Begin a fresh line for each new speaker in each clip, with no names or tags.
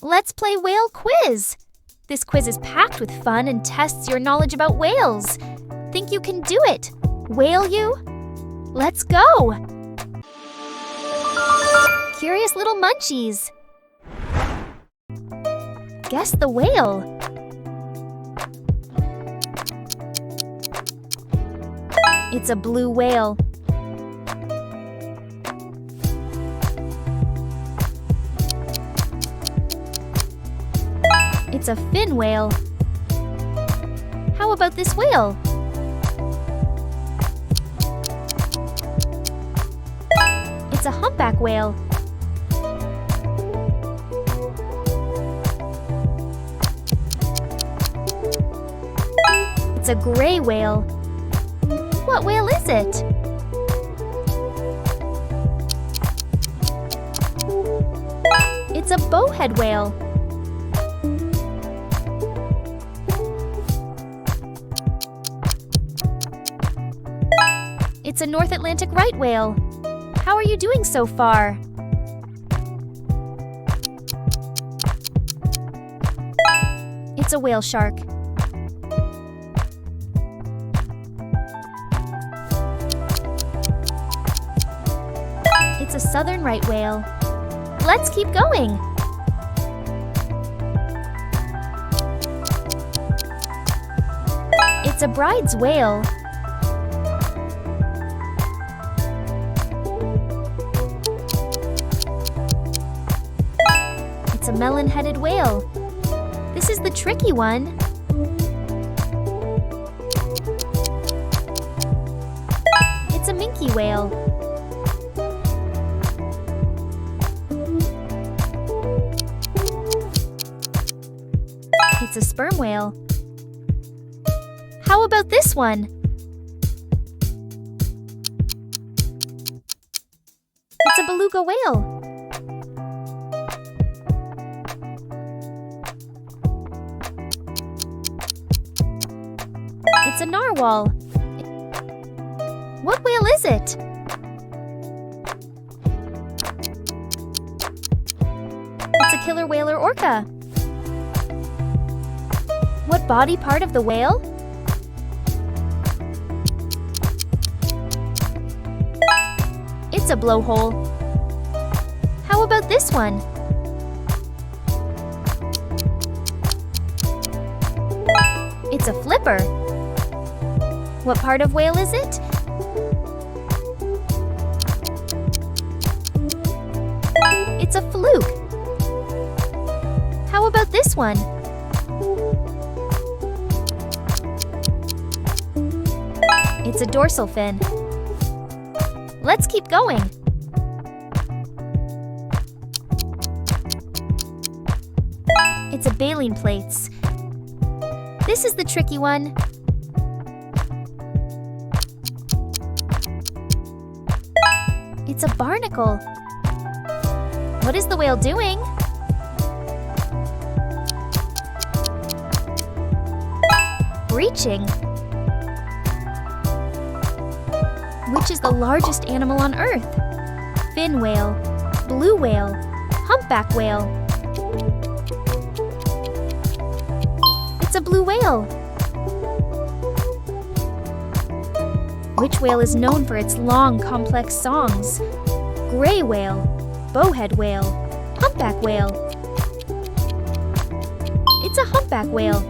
Let's play whale quiz! This quiz is packed with fun and tests your knowledge about whales. Think you can do it? Whale you? Let's go! Curious little munchies. Guess the whale. It's a blue whale. It's a fin whale. How about this whale? It's a humpback whale. It's a gray whale. What whale is it? It's a bowhead whale. It's a North Atlantic right whale. How are you doing so far? It's a whale shark. It's a southern right whale. Let's keep going. It's a bride's whale. It's a melon-headed whale. This is the tricky one. It's a minke whale. It's a sperm whale. How about this one? It's a beluga whale. It's a narwhal. What whale is it? It's a killer whale or orca. What body part of the whale? It's a blowhole. How about this one? It's a flipper. What part of whale is it? It's a fluke. How about this one? It's a dorsal fin. Let's keep going. It's a baleen plates. This is the tricky one. It's a barnacle. What is the whale doing? Breaching. Which is the largest animal on Earth? Fin whale, blue whale, humpback whale. It's a blue whale. Which whale is known for its long, complex songs? Gray whale, bowhead whale, humpback whale. It's a humpback whale.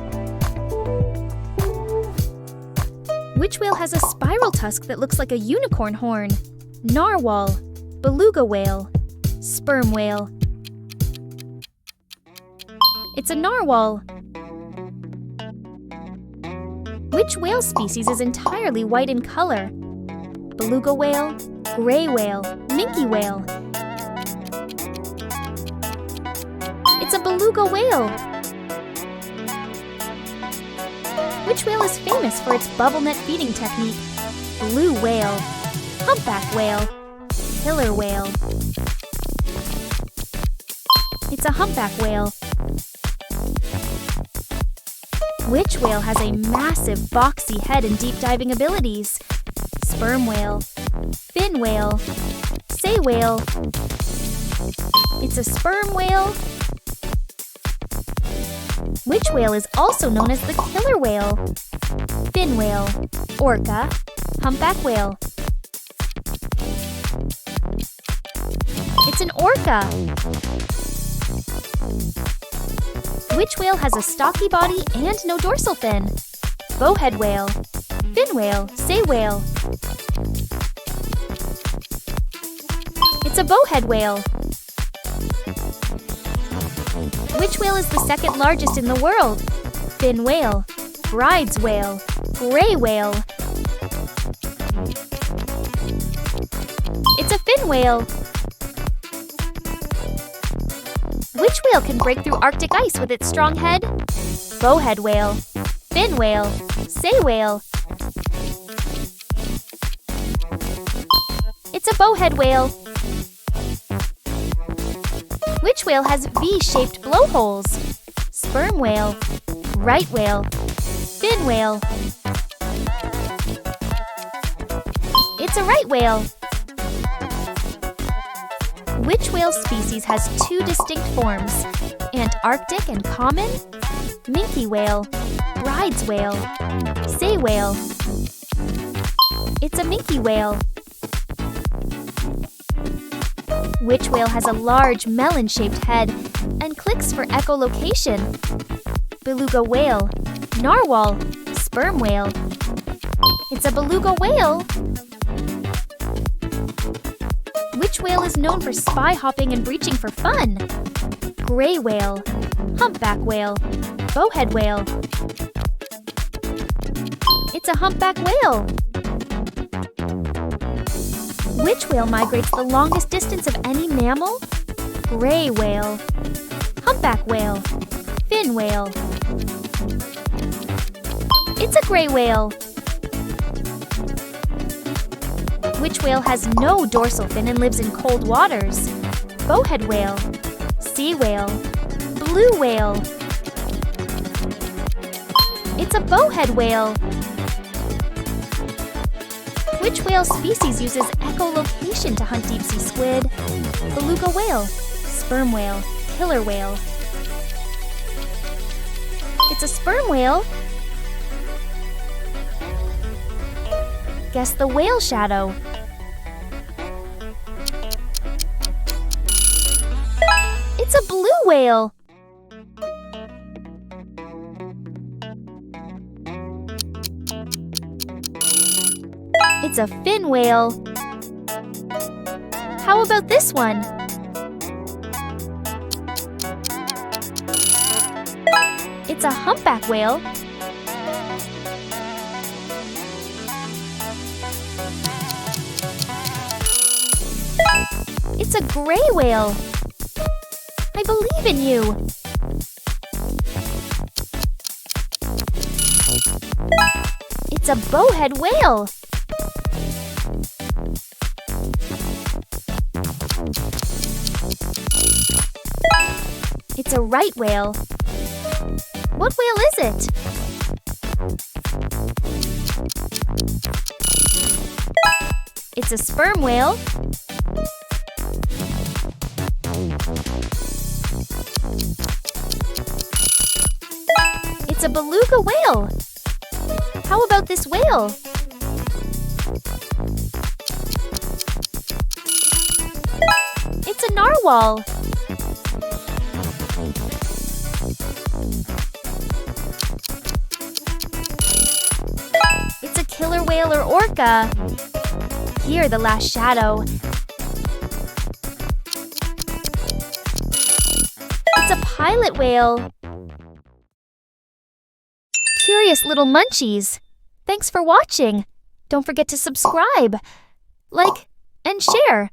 Which whale has a spiral tusk that looks like a unicorn horn? Narwhal, beluga whale, sperm whale. It's a narwhal. Which whale species is entirely white in color? Beluga whale, gray whale, minke whale. It's a beluga whale. Which whale is famous for its bubble net feeding technique? Blue whale, humpback whale, killer whale. It's a humpback whale. Which whale has a massive boxy head and deep diving abilities? Sperm whale, fin whale, sei whale. It's a sperm whale. Which whale is also known as the killer whale? Fin whale, orca, humpback whale. It's an orca. Which whale has a stocky body and no dorsal fin? Bowhead whale, fin whale, sei whale. It's a bowhead whale. Which whale is the second largest in the world? Fin whale, bride's whale, gray whale. It's a fin whale. Which whale can break through Arctic ice with its strong head? Bowhead whale, fin whale, sei whale. It's a bowhead whale. Which whale has V-shaped blowholes? Sperm whale, right whale, fin whale. It's a right whale. Which whale species has two distinct forms? Antarctic and common? Minke whale, bride's whale, sei whale. It's a minke whale. Which whale has a large melon-shaped head and clicks for echolocation? Beluga whale, narwhal, sperm whale. It's a beluga whale. Which whale is known for spy hopping and breaching for fun? Gray whale, humpback whale, bowhead whale. It's a humpback whale. Which whale migrates the longest distance of any mammal? Gray whale, humpback whale, fin whale. It's a gray whale. Which whale has no dorsal fin and lives in cold waters? Bowhead whale, sea whale, blue whale. It's a bowhead whale. Which whale species uses echolocation to hunt deep-sea squid? Beluga whale, sperm whale, killer whale. It's a sperm whale. Guess the whale shadow. It's a blue whale. It's a fin whale. How about this one? It's a humpback whale. It's a gray whale. I believe in you. It's a bowhead whale. It's a right whale. What whale is it? It's a sperm whale. It's a beluga whale. How about this whale? It's a narwhal. It's a killer whale or orca. Here, the last shadow. It's a pilot whale. Curious little munchies. Thanks for watching. Don't forget to subscribe, like, and share.